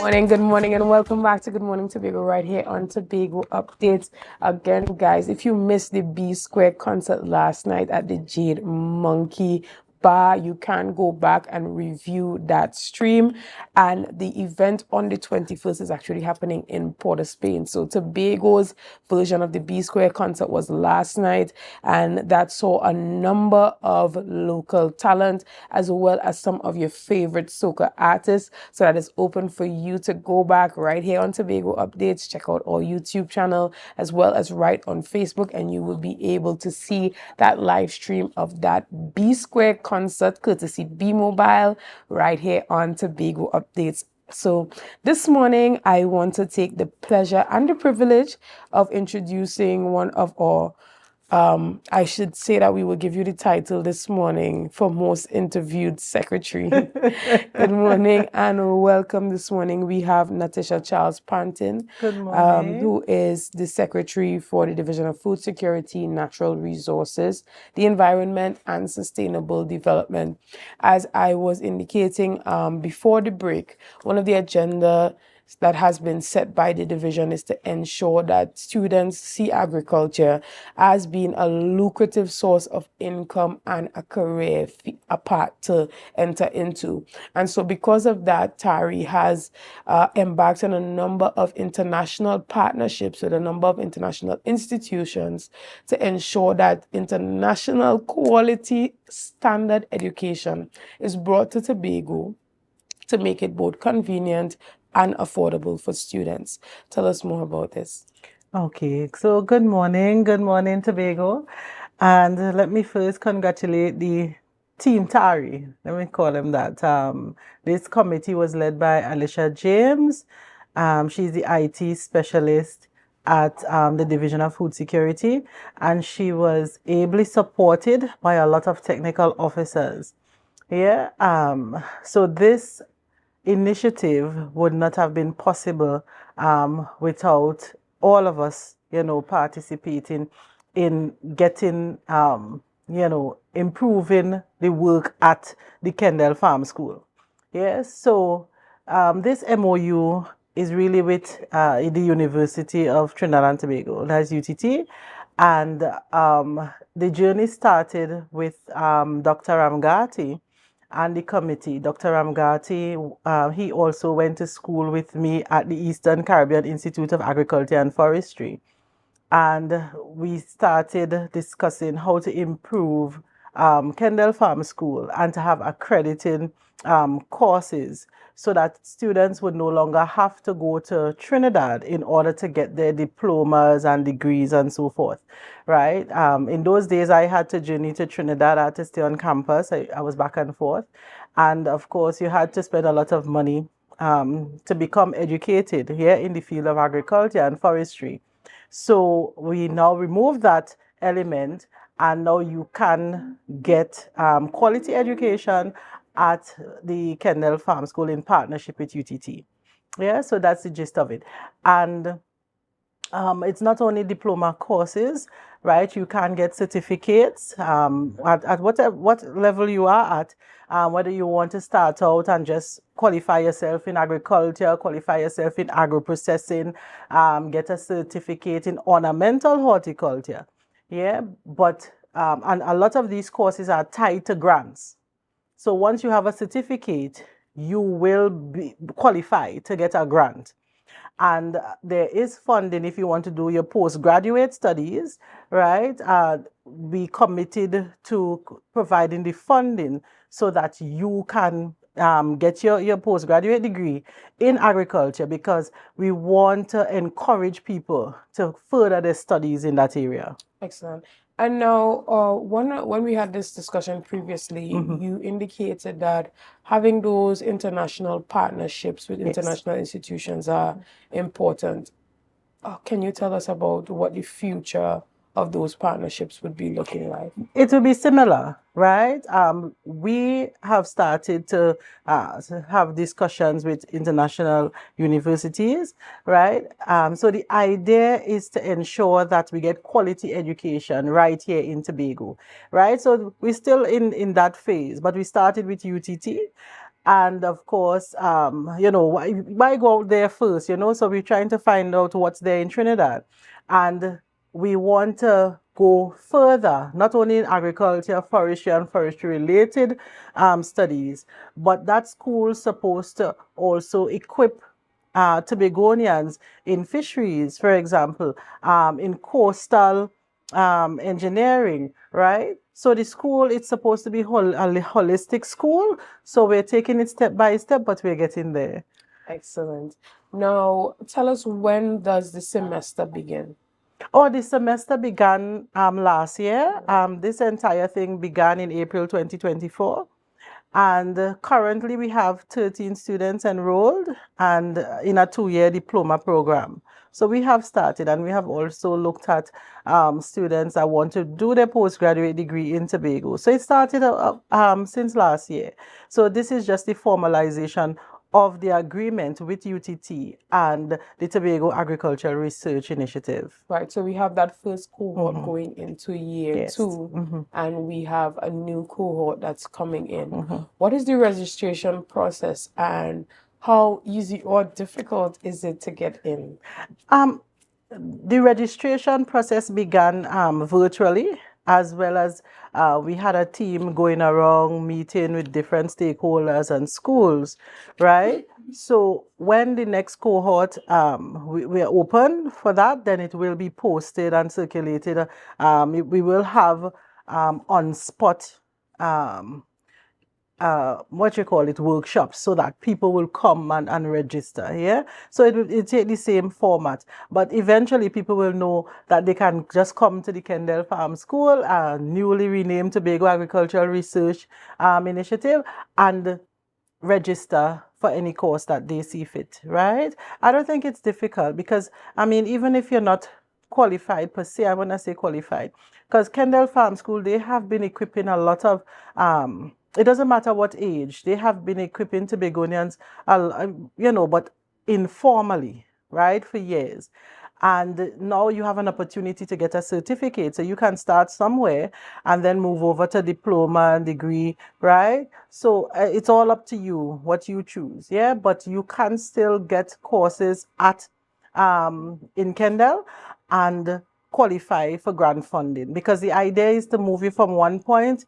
Good morning, and welcome back to Good Morning Tobago right here on Tobago Updates. Again, guys, if you missed the B Square concert last night at the Jade Monkey Bar, you can go back and review that stream. And the event on the 21st is actually happening in Port of Spain. So Tobago's version of the B Square concert was last night, and that saw a number of local talent as well as some of your favorite soca artists. So that is open for you to go back right here on Tobago Updates. Check out our YouTube channel as well as right on Facebook, and you will be able to see that live stream of that B Square concert courtesy B Mobile right here on Tobago Updates. So this morning, I want to take the pleasure and the privilege of introducing one of our I should say that we will give you the title this morning for most interviewed secretary. Good morning and welcome this morning. We have Natisha Charles-Pantin, Good morning. who is the secretary for the Division of Food Security, Natural Resources, the Environment and Sustainable Development. As I was indicating before the break, one of the agenda that has been set by the division is to ensure that students see agriculture as being a lucrative source of income and a career path to enter into. And so because of that, TARI has embarked on a number of international partnerships with a number of international institutions to ensure that international quality standard education is brought to Tobago to make it both convenient and affordable for students. Tell us more about this. Okay, so good morning, Tobago. And let me first congratulate the Team TARI. Let me call them that. This committee was led by Alicia James. She's the IT specialist at the Division of Food Security, and she was ably supported by a lot of technical officers. Yeah. So this initiative would not have been possible without all of us, participating in getting, improving the work at the Kendall Farm School. Yes, so this MOU is really with the University of Trinidad and Tobago, that's UTT, and the journey started with Dr. Ramgati and the committee. Dr. Ramgati, he also went to school with me at the Eastern Caribbean Institute of Agriculture and Forestry. And we started discussing how to improve Kendall Farm School and to have accredited courses so that students would no longer have to go to Trinidad in order to get their diplomas and degrees and so forth, right? In those days, I had to journey to Trinidad. I had to stay on campus. I was back and forth. And of course, you had to spend a lot of money to become educated here in the field of agriculture and forestry. So we now remove that element, and now you can get quality education at the Kendall Farm School in partnership with UTT. Yeah, so that's the gist of it. And it's not only diploma courses, right? You can get certificates at what level you are at, whether you want to start out and just qualify yourself in agriculture, qualify yourself in agro-processing, get a certificate in ornamental horticulture. Yeah, but and a lot of these courses are tied to grants. So once you have a certificate, you will be qualified to get a grant. And there is funding if you want to do your postgraduate studies, right? We committed to providing the funding so that you can get your postgraduate degree in agriculture, because we want to encourage people to further their studies in that area. Excellent. And now, when we had this discussion previously, you indicated that having those international partnerships with international institutions are important. Can you tell us about what the future of those partnerships would be looking like? It will be similar, right? We have started to have discussions with international universities, right? So the idea is to ensure that we get quality education right here in Tobago, right? So we're still in that phase, but we started with UTT. And of course, why go out there first, So we're trying to find out what's there in Trinidad. And we want to go further, not only in agriculture, forestry, and forestry related studies, but that school's supposed to also equip Tobagonians in fisheries, for example, in coastal engineering, right? So the school, it's supposed to be a holistic school. So we're taking it step by step, but we're getting there. Excellent. Now, tell us, when does the semester begin? Oh, the semester began last year. This entire thing began in April 2024. And currently we have 13 students enrolled and in a 2-year diploma program. So we have started, and we have also looked at students that want to do their postgraduate degree in Tobago. So it started since last year. So this is just the formalization of the agreement with UTT and the Tobago Agricultural Research Initiative. Right, so we have that first cohort going into year 2, and we have a new cohort that's coming in. What is the registration process, and how easy or difficult is it to get in? The registration process began virtually, as well as we had a team going around meeting with different stakeholders and schools, right? So when the next cohort we are open for that, then it will be posted and circulated. We will have on-spot workshops, so that people will come and register. Yeah, so it take the same format, but eventually people will know that they can just come to the Kendall Farm School, newly renamed Tobago Agricultural Research Initiative, and register for any course that they see fit, right? I don't think it's difficult, because I mean, even if you're not qualified per se, I want to say qualified, because Kendall Farm School, they have been equipping a lot of it doesn't matter what age, they have been equipping Tobagonians, but informally, right, for years. And now you have an opportunity to get a certificate. So you can start somewhere and then move over to diploma and degree, right? So it's all up to you what you choose, yeah? But you can still get courses at in Kendall and qualify for grant funding, because the idea is to move you from one point.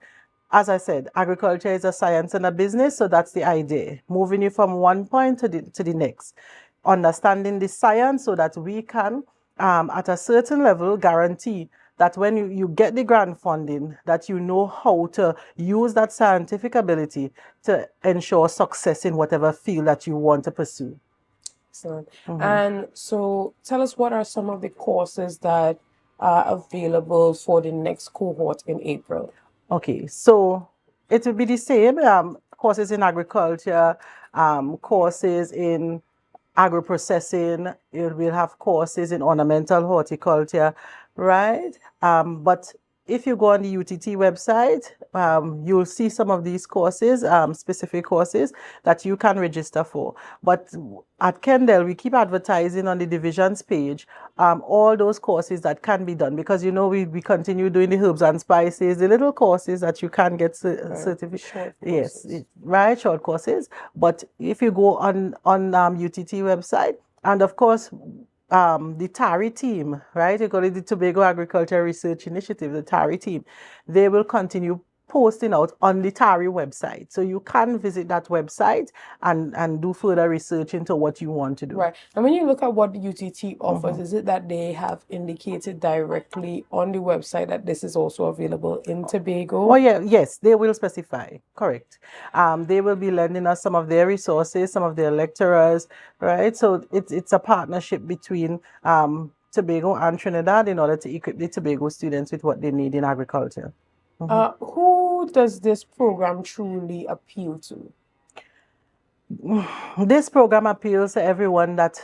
As I said, agriculture is a science and a business, so that's the idea. Moving you from one point to the next. Understanding the science, so that we can, at a certain level, guarantee that when you get the grant funding, that you know how to use that scientific ability to ensure success in whatever field that you want to pursue. Excellent. And so tell us, what are some of the courses that are available for the next cohort in April? Okay, so it will be the same courses in agriculture, courses in agro-processing. We'll have courses in ornamental horticulture, right? But if you go on the UTT website, you'll see some of these courses, specific courses that you can register for. But at Kendall, we keep advertising on the divisions page all those courses that can be done, because we continue doing the herbs and spices, the little courses that you can get certificate. Yes, right, short courses. But if you go on UTT website, and of course, the TARI team, right? You call it the Tobago Agricultural Research Initiative, the TARI team. They will continue posting out on the TARI website. So you can visit that website and do further research into what you want to do. Right. And when you look at what the UTT offers, is it that they have indicated directly on the website that this is also available in Tobago? Oh, yeah, yes, they will specify. Correct. They will be lending us some of their resources, some of their lecturers, right? So it's a partnership between Tobago and Trinidad in order to equip the Tobago students with what they need in agriculture. Who does this program truly appeal to? This program appeals to everyone that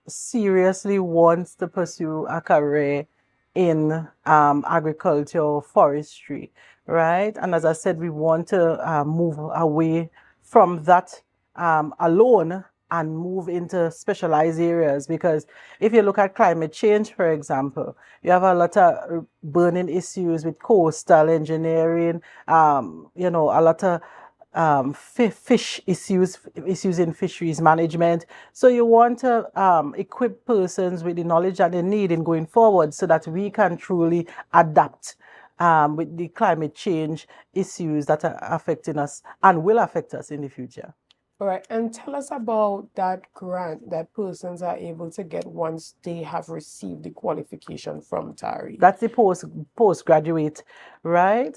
seriously wants to pursue a career in agriculture or forestry, right? And as I said, we want to move away from that alone and move into specialized areas, because if you look at climate change, for example, you have a lot of burning issues with coastal engineering, a lot of fish issues in fisheries management. So you want to equip persons with the knowledge that they need in going forward so that we can truly adapt with the climate change issues that are affecting us and will affect us in the future. All right, and tell us about that grant that persons are able to get once they have received the qualification from TARI. That's the postgraduate, right?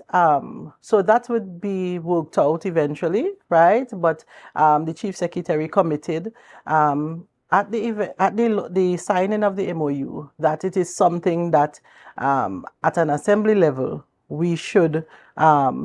So that would be worked out eventually, right? But the chief secretary committed at the signing of the MOU that it is something that at an assembly level we should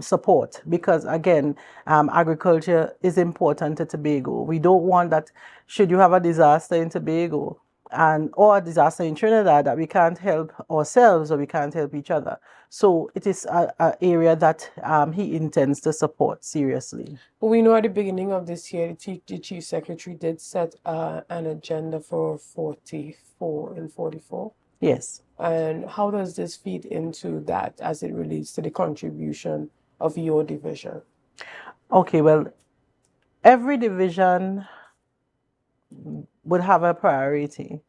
support, because again, agriculture is important to Tobago. We don't want that should you have a disaster in Tobago or a disaster in Trinidad that we can't help ourselves or we can't help each other. So it is an area that he intends to support seriously. Well, we know at the beginning of this year, the chief secretary did set an agenda for 44 and 44. Yes. And how does this feed into that as it relates to the contribution of your division? Okay, well, every division would have a priority,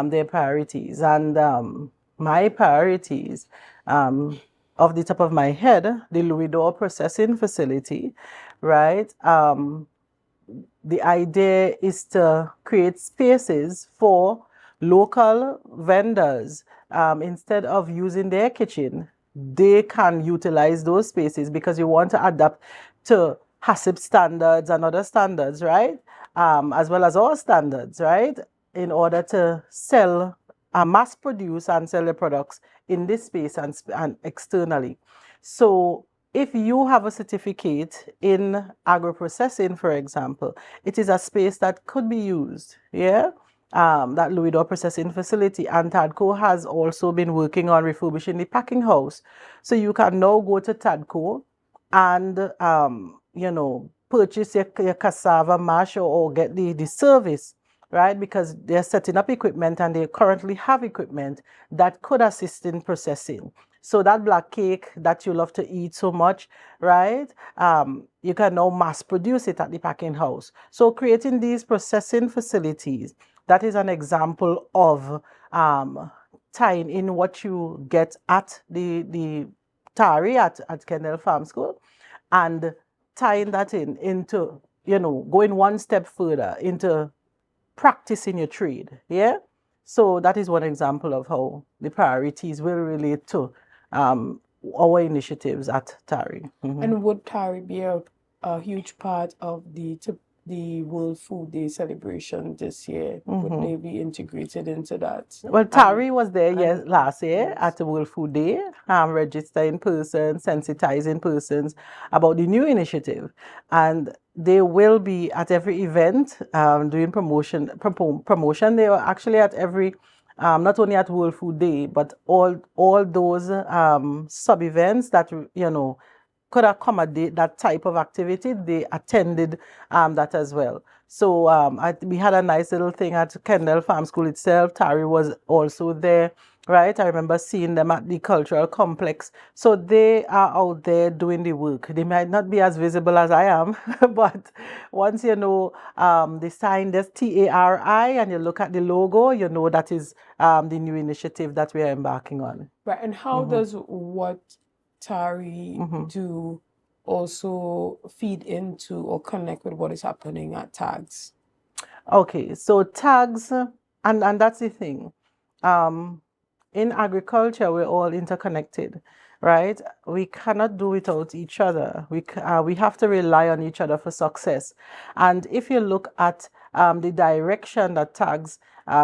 their priorities. And my priorities, off the top of my head, the Louisdor processing facility, right? The idea is to create spaces for local vendors. Instead of using their kitchen, they can utilize those spaces, because you want to adapt to HACCP standards and other standards, right? As well as our standards, right? In order to sell, mass produce and sell the products in this space and externally. So if you have a certificate in agro-processing, for example, it is a space that could be used, yeah? That Louisdor processing facility, and TADCO has also been working on refurbishing the packing house. So you can now go to TADCO and, purchase your cassava mash or get the service, right? Because they're setting up equipment and they currently have equipment that could assist in processing. So that black cake that you love to eat so much, right? You can now mass produce it at the packing house. So creating these processing facilities, that is an example of tying in what you get at the TARI at Shenell Farm School, and tying that into, going one step further into practicing your trade, yeah? So that is one example of how the priorities will relate to our initiatives at TARI. Mm-hmm. And would TARI be a huge part of the World Food Day celebration this year? Mm-hmm. Would they be integrated into that? Well, TARI was there last year at the World Food Day, registering persons, sensitizing persons about the new initiative. And they will be at every event doing promotion. They are actually at every, not only at World Food Day, but all those sub-events that, could accommodate that type of activity. They attended that as well. So we had a nice little thing at Shenell Farm School itself. TARI was also there, right? I remember seeing them at the cultural complex. So they are out there doing the work. They might not be as visible as I am, but once you know the sign, there's TARI, and you look at the logo, you know that is the new initiative that we are embarking on. Right, and how does what TARI do also feed into or connect with what is happening at TAGS? Okay, so TAGS, and that's the thing. In agriculture, we're all interconnected, right? We cannot do without each other. We have to rely on each other for success. And if you look at the direction that TAGS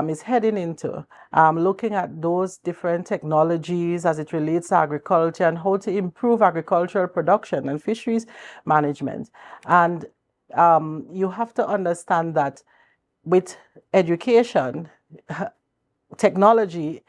is heading into, looking at those different technologies as it relates to agriculture and how to improve agricultural production and fisheries management. And you have to understand that with education, technology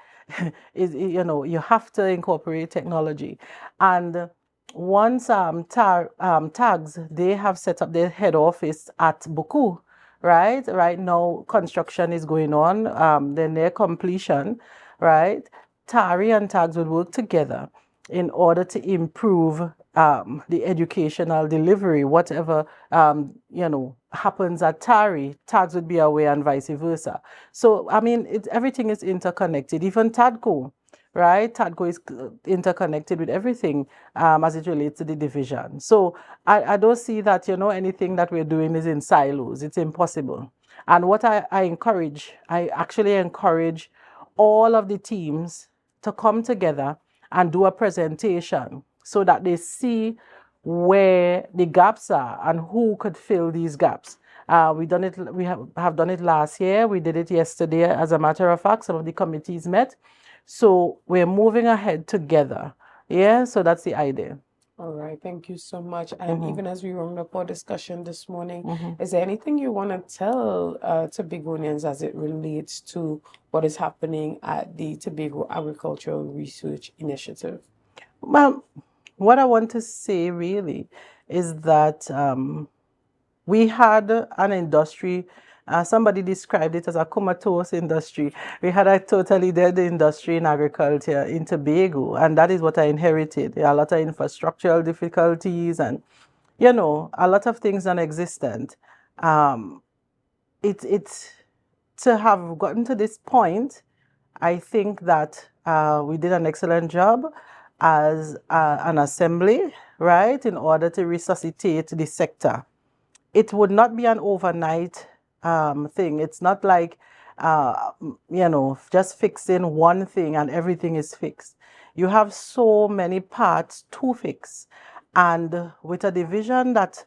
is, you have to incorporate technology. And once TAGS, they have set up their head office at Buku, right? Right now, construction is going on, then their completion, right? TARI and TAGS will work together in order to improve the educational delivery, whatever happens at TARI, TAGS would be aware and vice versa. So I mean, everything is interconnected. Even TADCO, right? TADCO is interconnected with everything as it relates to the division. So I don't see that anything that we're doing is in silos. It's impossible. And what I actually encourage all of the teams to come together and do a presentation so that they see where the gaps are and who could fill these gaps. We have done it last year. We did it yesterday. As a matter of fact, some of the committees met. So we're moving ahead together. Yeah, so that's the idea. All right, thank you so much. And even as we round up our discussion this morning, is there anything you want to tell Tobagonians as it relates to what is happening at the Tobago Agricultural Research Initiative? Well, what I want to say really is that we had an industry, somebody described it as a comatose industry. We had a totally dead industry in agriculture in Tobago, and that is what I inherited. There are a lot of infrastructural difficulties and, a lot of things non-existent. It's to have gotten to this point, I think that we did an excellent job as an assembly, right, in order to resuscitate the sector. It would not be an overnight thing. It's not like, just fixing one thing and everything is fixed. You have so many parts to fix. And with a division that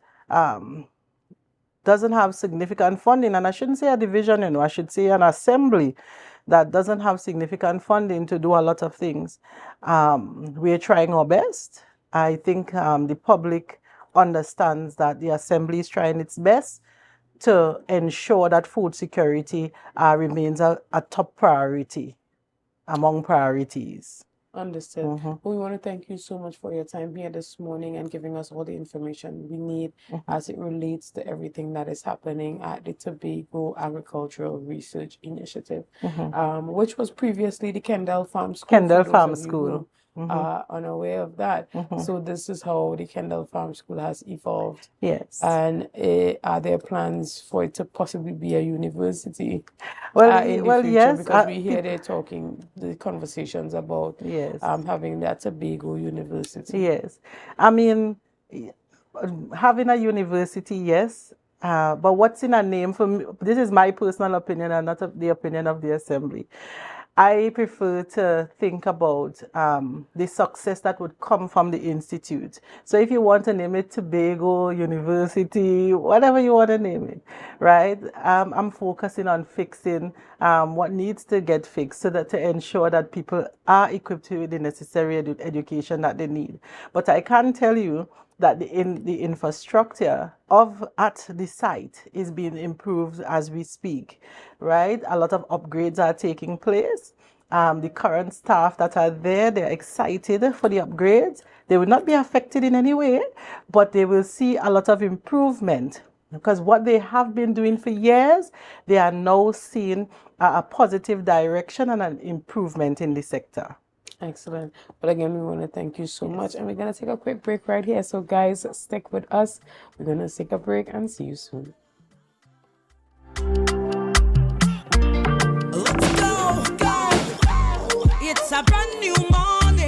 doesn't have significant funding, and I shouldn't say a division, I should say an assembly that doesn't have significant funding to do a lot of things. We're trying our best. I think the public understands that the assembly is trying its best to ensure that food security remains a top priority among priorities. Understood. We want to thank you so much for your time here this morning and giving us all the information we need as it relates to everything that is happening at the Tobago Agricultural Research Initiative, which was previously the Kendall Farm School. Kendall Farm School. Unaware of that. So this is how the Kendall Farm School has evolved. Yes. And are there plans for it to possibly be a university? Well, in the future? yes. Because we hear they're talking, the conversations about yes. Having that Tobago University. Yes. I mean, having a university, yes. But what's in a name for me? This is my personal opinion and not the opinion of the assembly. I prefer to think about the success that would come from the institute. So if you want to name it Tobago University, whatever you want to name it, right? I'm focusing on fixing what needs to get fixed so that to ensure that people are equipped with the necessary education that they need. But I can tell you that the infrastructure at the site is being improved as we speak, right? A lot of upgrades are taking place. The current staff that are there, they're excited for the upgrades. They will not be affected in any way, but they will see a lot of improvement because what they have been doing for years, they are now seeing a positive direction and an improvement in the sector. Excellent. But again, we want to thank you so much. And we're going to take a quick break right here. So guys, stick with us. We're going to take a break and see you soon. Let's go. It's a brand new